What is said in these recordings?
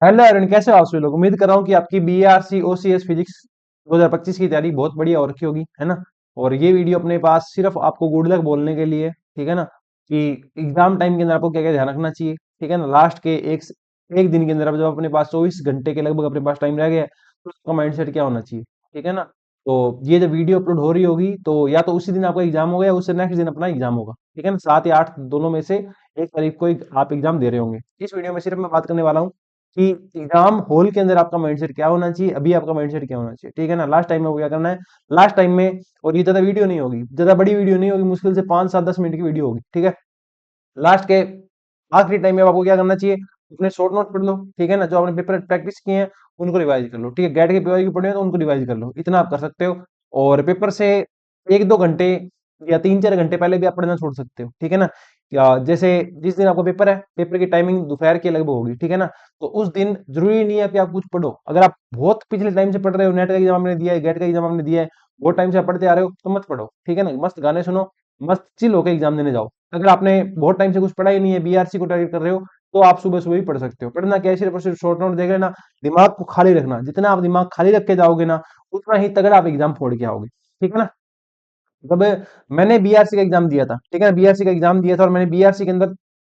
Hello एरन, कैसे हो आप सभी लोग। उम्मीद कर रहा हूँ कि आपकी बीआरसी ओसीएस फिजिक्स 2025 की तैयारी बहुत बढ़िया हो रखी होगी, है ना। और ये वीडियो अपने पास सिर्फ आपको गुड लक बोलने के लिए, ठीक है ना, कि एग्जाम टाइम के अंदर आपको क्या क्या ध्यान रखना चाहिए, ठीक है ना। लास्ट के एक दिन के अंदर अब जब अपने पास 24 घंटे के लगभग अपने पास टाइम रह गया है, तो उसका माइंडसेट क्या होना चाहिए, ठीक है ना। तो ये जब वीडियो अपलोड हो रही होगी तो या तो उसी दिन आपका एग्जाम होगा या उससे नेक्स्ट दिन अपना एग्जाम होगा, ठीक है ना। 7 या 8 दोनों में से एक तारीख को आप एग्जाम दे रहे होंगे। इस वीडियो में सिर्फ मैं बात करने वाला हूँ कि एग्जाम हॉल के अंदर आपका माइंडसेट क्या होना चाहिए, अभी आपका माइंडसेट क्या होना चाहिए, ठीक है ना। लास्ट टाइम में वो क्या करना है, लास्ट टाइम में, और ये ज्यादा वीडियो नहीं होगी, ज्यादा बड़ी वीडियो नहीं होगी, मुश्किल से 5 7 10 मिनट की वीडियो होगी, ठीक है। लास्ट के आखिरी टाइम में आपको क्या करना चाहिए, अपने शॉर्ट नोट पढ़ लो, ठीक है ना। जो आपने पेपर प्रैक्टिस किए हैं उनको रिवाइज कर लो, ठीक है। गेट के पेपर की पढ़े हैं तो उनको रिवाइज कर लो, इतना आप कर सकते हो। और पेपर से 1 2 घंटे या 3 4 घंटे पहले भी आप पढ़ना छोड़ सकते हो, ठीक है ना। या जैसे जिस दिन आपको पेपर है, पेपर की टाइमिंग दोपहर के लगभग होगी, ठीक है ना। तो उस दिन जरूरी नहीं है कि आप कुछ पढ़ो। अगर आप बहुत पिछले टाइम से पढ़ रहे हो, नेट का एग्जाम आपने दिया है, गेट का एग्जाम आपने दिया है, बहुत टाइम से आप पढ़ते आ रहे हो, तो मत पढ़ो, ठीक है ना। मस्त गाने सुनो, मस्त चिल होकर एग्जाम देने जाओ। अगर आपने बहुत टाइम से कुछ पढ़ा ही नहीं है, बीआरसी को टारगेट कर रहे हो, तो आप सुबह सुबह भी पढ़ सकते हो। पढ़ना क्या है, सिर्फ और सिर्फ शॉर्ट नोट देख लेना, दिमाग को खाली रखना। जितना आप दिमाग खाली रख के जाओगे ना, उतना ही तगड़ा आप एग्जाम फोड़ के आओगे, ठीक है ना। जब मैंने बीआरसी का एग्जाम दिया था, ठीक है ना, बीआरसी का एग्जाम दिया था और मैंने बीआरसी के अंदर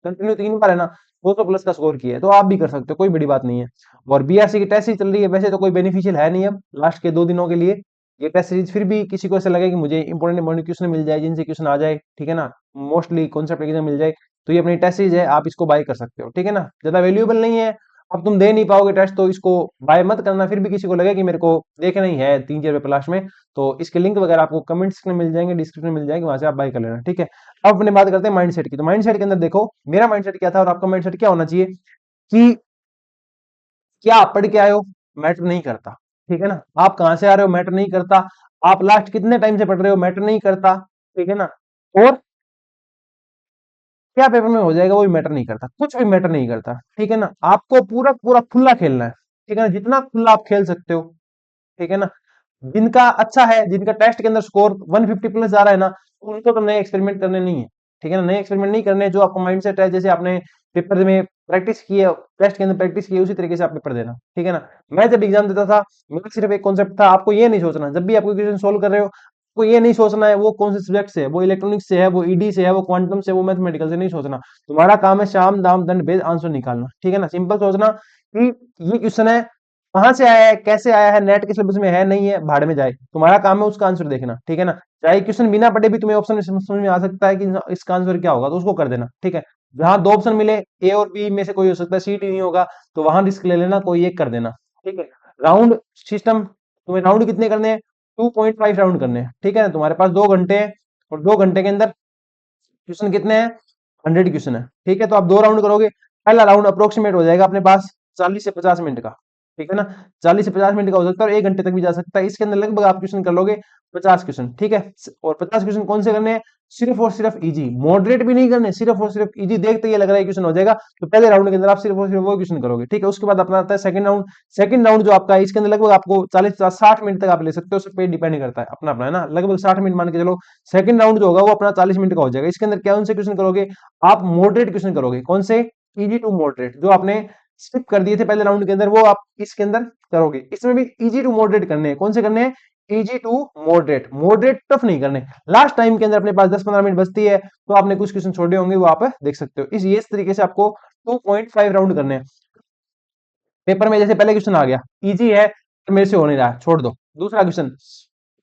कंटिन्यू 3 बार है ना 200 प्लस का स्कोर किया है, तो आप भी कर सकते हो, कोई बड़ी बात नहीं है। और बीआरसी की टेस्ट ही चल रही है, वैसे तो कोई बेनिफिशियल है नहीं अब लास्ट के 2 दिनों के लिए ये टेस्ट सीरीज। फिर भी किसी को ऐसा लगे कि मुझे इंपॉर्टेंट इंपॉर्टेंट क्वेश्चन मिल जाए, जिनसे क्वेश्चन आ जाए, ठीक है ना, मोस्टली कॉन्सेप्ट एग्जाम मिल जाए, तो ये अपनी टेस्ट सीरीज है, आप इसको बाय कर सकते हो, ठीक है ना। ज्यादा वैल्यूएबल नहीं है, अब तुम दे नहीं पाओगे टेस्ट, तो इसको बाय मत करना। फिर भी किसी को लगे कि मेरे को देखना ही है 3 4 पेपर लास्ट में, तो इसके लिंक वगैरह आपको कमेंट सेक्शन में मिल जाएंगे, डिस्क्रिप्शन में मिल जाएंगे, वहां से आप बाय कर लेना, ठीक है। अब अपने बात करते हैं माइंडसेट की। तो माइंडसेट के अंदर देखो, मेरा माइंडसेट क्या था और आपका माइंडसेट क्या होना चाहिए, कि क्या आप पढ़ के आए हो मैटर नहीं करता, ठीक है ना। आप कहां से आ रहे हो मैटर नहीं करता, आप लास्ट कितने टाइम से पढ़ रहे हो मैटर नहीं करता, ठीक है ना। और क्या पेपर में हो जाएगा वो भी मैटर नहीं करता, कुछ भी मैटर नहीं करता, ठीक है ना। आपको पूरा पूरा खुला खेलना है, ठीक है ना, जितना खुला आप खेल सकते हो, ठीक है ना। जिनका अच्छा है, जिनका टेस्ट के अंदर स्कोर 150 प्लस जा रहा है ना, उनको तो नए एक्सपेरिमेंट करने नहीं है, ठीक है ना। नए एक्सपेरिमेंट नहीं करने, जो आपका माइंडसेट है, जैसे आपने पेपर में प्रैक्टिस की है, टेस्ट के अंदर प्रैक्टिस की है, उसी तरीके से आप पेपर देना, ठीक है ना। मैं जब एग्जाम देता था, मेरा सिर्फ एक कॉन्सेप्ट था, आपको ये नहीं सोचना, जब भी आपको क्वेश्चन सोल्व कर रहे हो, आपको ये नहीं सोचना है वो कौन से सब्जेक्ट से है, वो इलेक्ट्रॉनिक्स से है, वो ईडी से है, वो क्वांटम से, वो मैथमेटिकल से नहीं सोचना। तुम्हारा काम है शाम दाम दंड भेद आंसर निकालना, ठीक है ना। सिंपल सोचना कि ये क्वेश्चन है, कहाँ से आया है, कैसे आया है, नेट के सिलेबस में है नहीं है, भाड़ में जाए, तुम्हारा काम है उसका आंसर देखना, ठीक है ना। चाहे क्वेश्चन बिना पढ़े भी तुम्हें ऑप्शन समझ में आ सकता है कि इसका आंसर क्या होगा, तो उसको कर देना, ठीक है। जहां 2 ऑप्शन मिले, ए और बी में से कोई हो सकता है, सी डी नहीं होगा, तो वहां रिस्क ले लेना, कोई एक कर देना, ठीक है। राउंड सिस्टम, तुम्हें राउंड कितने करने हैं, 2.5 राउंड करने हैं, ठीक है ना। तुम्हारे पास 2 घंटे हैं और 2 घंटे के अंदर क्वेश्चन कितने हैं, 100 क्वेश्चन है, ठीक है। तो आप 2 राउंड करोगे, पहला राउंड अप्रोक्सीमेट हो जाएगा अपने पास 40 से 50 मिनट का, ठीक है ना। 40 से 50 मिनट का हो सकता है और 1 घंटे तक भी जा सकता है। इसके अंदर लगभग आप क्वेश्चन कर लोगे 50 क्वेश्चन, ठीक है। और 50 क्वेश्चन कौन से करने हैं, सिर्फ और सिर्फ इजी, मॉडरेट भी नहीं करने, सिर्फ और सिर्फ इजी। देखते ये लग रहा है क्वेश्चन हो जाएगा, तो पहले राउंड के अंदर आप सिर्फ और सिर्फ वो क्वेश्चन करोगे, ठीक है। उसके बाद अपना आता है सेकंड राउंड। सेकंड राउंड जो आपका है, इसके अंदर लगभग आपको 40 60 मिनट तक आप ले सकते हो, उस पर डिपेंड करता है, अपना अपना है ना, लगभग 60 मिनट मान के चलो। सेकंड राउंड जो होगा वो अपना 40 मिनट का हो जाएगा। इसके अंदर क्या उनसे क्वेश्चन करोगे, आप मॉडरेट क्वेश्चन करोगे, कौन से, इजी टू मॉडरेट, जो आपने स्किप कर दिए थे पहले राउंड के अंदर, वो आप इसके अंदर करोगे। इसमें भी इजी टू मॉडरेट करने हैं, कौन से करने हैं, easy to moderate, moderate tough नहीं करने। लास्ट टाइम के अंदर अपने पास 10 15 मिनट बचती है, तो आपने कुछ क्वेश्चन छोड़े होंगे, वो आप देख सकते हो। इस तरीके से आपको 2.5 राउंड करने हैं। पेपर में जैसे पहले क्वेश्चन आ गया, इजी है, तो मेरे से हो नहीं रहा, छोड़ दो। दूसरा क्वेश्चन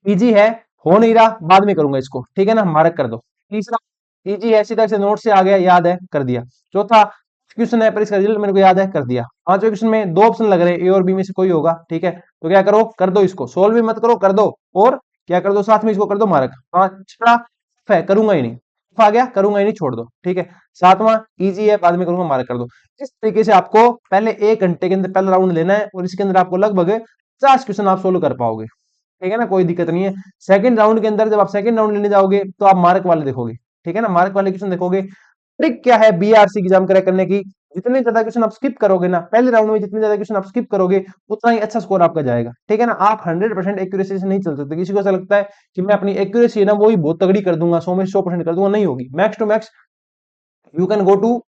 इजी है, हो नहीं रहा, बाद में करूंगा इसको, ठीक है ना, मार्क कर दो। तीसरा इजी है, सीधा से नोट से आ गया, याद है, कर दिया। चौथा क्वेश्चन है पर इसका रिजल्ट मेरे को याद है, कर दिया। पांचवें क्वेश्चन में 2 ऑप्शन लग रहे हैं, ए और बी में से कोई होगा, ठीक है। तो क्या करो, कर दो इसको, सोल्व भी मत करो, कर दो। और क्या कर दो, साथ में इसको कर दो मार्क। पांचवा है, करूंगा ही नहीं, आ गया, करूंगा ही नहीं, छोड़ दो, ठीक है। सातवां इजी है, बाद में करूंगा, मार्क कर दो। इस तरीके से आपको पहले 1 घंटे के अंदर पहला राउंड लेना है, और इसके अंदर आपको लगभग 50 क्वेश्चन आप सोल्व कर पाओगे, ठीक है ना, कोई दिक्कत नहीं है। सेकंड राउंड के अंदर जब आप सेकंड राउंड लेने जाओगे, तो आप मार्क वाले देखोगे, ठीक है ना, मार्क वाले क्वेश्चन देखोगे। ट्रिक क्या है बीआरसी एग्जाम क्रैक करने की, जितने ज्यादा क्वेश्चन आप स्किप करोगे ना पहले राउंड में, जितने ज्यादा क्वेश्चन आप स्किप करोगे, उतना ही अच्छा स्कोर आपका जाएगा, ठीक है ना। आप 100% एक्यूरेसी से नहीं चल सकते। किसी को ऐसा लगता है कि मैं अपनी एक्यूरेसी है ना वो ही बहुत तगड़ी कर दूंगा, 100 में 100% कर दूंगा, नहीं होगी। Max to max you can go to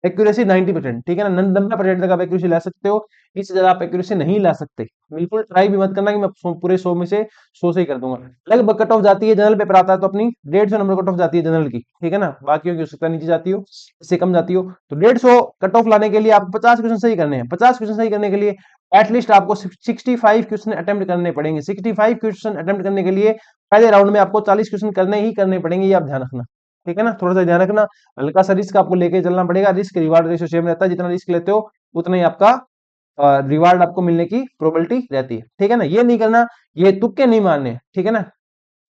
accuracy 90%, ठीक है ना, 90% तक आप एक्यूरेसी ला सकते हो, इससे ज्यादा आप एक्यूरेसी नहीं ला सकते। बिल्कुल ट्राई भी मत करना कि मैं पूरे 100 में से 100 से ही कर दूंगा। लगभग कट ऑफ जाती है, जनरल पेपर आता है तो अपनी 150 नंबर कट ऑफ जाती है जनरल की, ठीक है ना, बाकियों की हो सकता है नीचे जाती हो, इससे कम जाती हो। तो 150 कट ऑफ लाने के लिए आपको 50 क्वेश्चन सही करने हैं। 50 क्वेश्चन सही करने के लिए एटलीस्ट आपको 65 क्वेश्चन अटेम्प्ट करने पड़ेंगे। 65 क्वेश्चन अटेम्प्ट करने के लिए पहले राउंड में आपको 40 क्वेश्चन करने ही करने पड़ेंगे, ये आप ध्यान रखना, ठीक है ना, थोड़ा सा ध्यान रखना। हल्का सा रिस्क आपको लेके चलना पड़ेगा, रिस्क रिवार्ड रेशियो सेम रहता है, जितना रिस्क लेते हो उतना ही आपका रिवार्ड आपको मिलने की प्रोबेबिलिटी रहती है, ठीक है ना। ये नहीं करना, ये तुक्के नहीं मारने, ठीक है ना।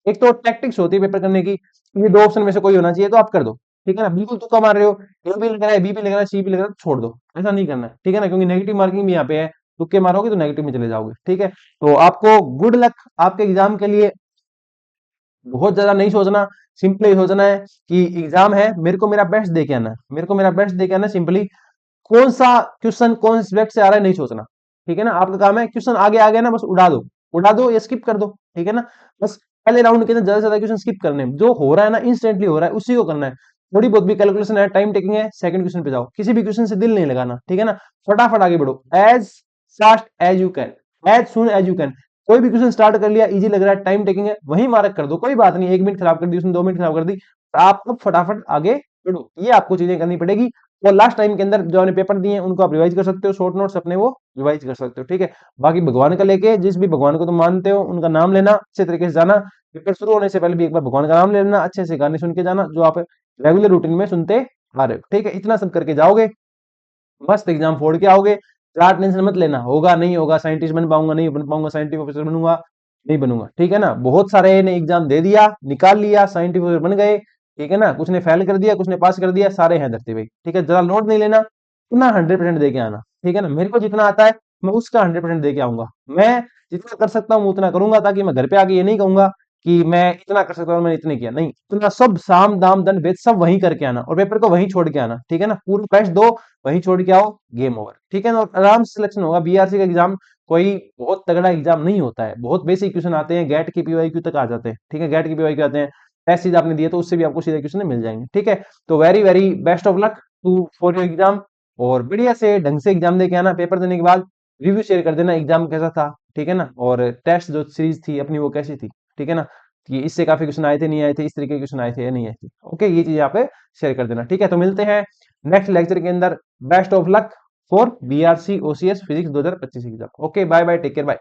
एक तो टैक्टिक्स होती है पेपर करने की, ये दो ऑप्शन में से कोई होना चाहिए तो आप कर दो, ठीक है ना। बिल्कुल तुक्का मार रहे हो, ए भी लग रहा है, बी भी लग रहा है, सी भी लग रहा है, तो छोड़ दो, ऐसा नहीं करना है, ठीक है ना, क्योंकि नेगेटिव मार्किंग भी यहाँ पे है, तुक्के मारोगे तो नेगेटिव में चले जाओगे, ठीक है। तो आपको गुड लक आपके एग्जाम के लिए। बहुत ज्यादा नहीं सोचना, सिंपली सोचना है कि एग्जाम है, मेरे को मेरा बेस्ट दे के आना है, मेरे को मेरा बेस्ट दे के आना, सिंपली कौन सा क्वेश्चन कौन से सब्जेक्ट से आ रहा है नहीं सोचना, ठीक है ना। आपका काम है क्वेश्चन आगे आ गया ना, बस उड़ा दो या स्किप कर दो, ठीक है ना। बस पहले राउंड के अंदर ज्यादा से ज्यादा क्वेश्चन स्किप करने हैं, जो हो रहा है ना इंस्टेंटली हो रहा है उसी को करना है। थोड़ी बहुत भी कैलकुलेशन है, टाइम टेकिंग है, सेकंड क्वेश्चन पे जाओ, किसी भी क्वेश्चन से दिल नहीं लगाना, ठीक है ना। फटाफट आगे बढ़ो, as fast as you can, as soon as you can. कोई भी क्वेश्चन स्टार्ट कर लिया, इजी लग रहा है, टाइम टेकिंग है, वही मार्क कर दो, कोई बात नहीं, 1 मिनट खराब कर दी उसने, 2 मिनट खराब कर दी, आप अब फटाफट आगे बढ़ो, ये आपको चीजें करनी पड़ेगी। और लास्ट टाइम के अंदर जो आपने पेपर दिए हैं उनको आप रिवाइज कर सकते हो, शॉर्ट नोट्स अपने वो रिवाइज कर सकते हो, ठीक है। बाकी भगवान का लेके, जिस भी भगवान को तुम मानते हो उनका नाम लेना, अच्छे तरीके से जाना, पेपर शुरू होने से पहले भी एक बार भगवान का नाम ले लेना, अच्छे से गाने सुन के जाना जो आप रेगुलर रूटीन में सुनते आ रहे हो, ठीक है। इतना सब करके जाओगे, मस्त एग्जाम फोड़ के आओगे। ज्यादा टेंशन मत लेना, होगा नहीं होगा, साइंटिस्ट बन पाऊंगा नहीं बन पाऊंगा, साइंटिफिक ऑफिसर बनूंगा नहीं बनूंगा, ठीक है ना। बहुत सारे ने एग्जाम दे दिया, निकाल लिया, साइंटिफिक ऑफिसर बन गए, ठीक है ना। कुछ ने फेल कर दिया, कुछ ने पास कर दिया, सारे हैं धरती भाई, ठीक है। जरा लोड नहीं लेना, अपना 100% दे के आना, ठीक है ना। मेरे को जितना आता है मैं उसका 100% दे के आऊंगा, मैं जितना कर सकता हूँ उतना करूंगा, ताकि मैं घर पे आके ये नहीं कहूंगा कि मैं इतना कर सकता हूँ मैंने इतने किया, नहीं, इतना सब साम दाम दंड भेद सब वहीं करके आना, और पेपर को वहीं छोड़ के आना, ठीक है ना। पूरा बेस्ट दो, वहीं छोड़ के आओ, गेम ओवर, ठीक है ना। और आराम से सिलेक्शन होगा। बीआरसी का एग्जाम कोई बहुत तगड़ा एग्जाम नहीं होता है, बहुत बेसिक क्वेश्चन आते हैं, गेट की पीवाईक्यू तक आ जाते हैं, ठीक है, गेट की पीवाईक्यू आते हैं, टेस्ट सीधा आपने दिए तो उससे भी आपको सीधे क्वेश्चन मिल जाएंगे, ठीक है। तो very very best of luck to for your exam, और बढ़िया से ढंग से एग्जाम दे के आना। पेपर देने के बाद रिव्यू शेयर कर देना, एग्जाम कैसा था, ठीक है ना, और टेस्ट जो सीरीज थी अपनी वो कैसी थी, ठीक है ना, कि इससे काफी क्वेश्चन आए थे नहीं आए थे, इस तरीके के क्वेश्चन आए थे या नहीं आए थे, ओके, ये चीज यहाँ पे शेयर कर देना, ठीक है। तो मिलते हैं नेक्स्ट लेक्चर के अंदर। Best of luck for BRC OCS physics 2025 exam. Okay, bye bye, take care, bye.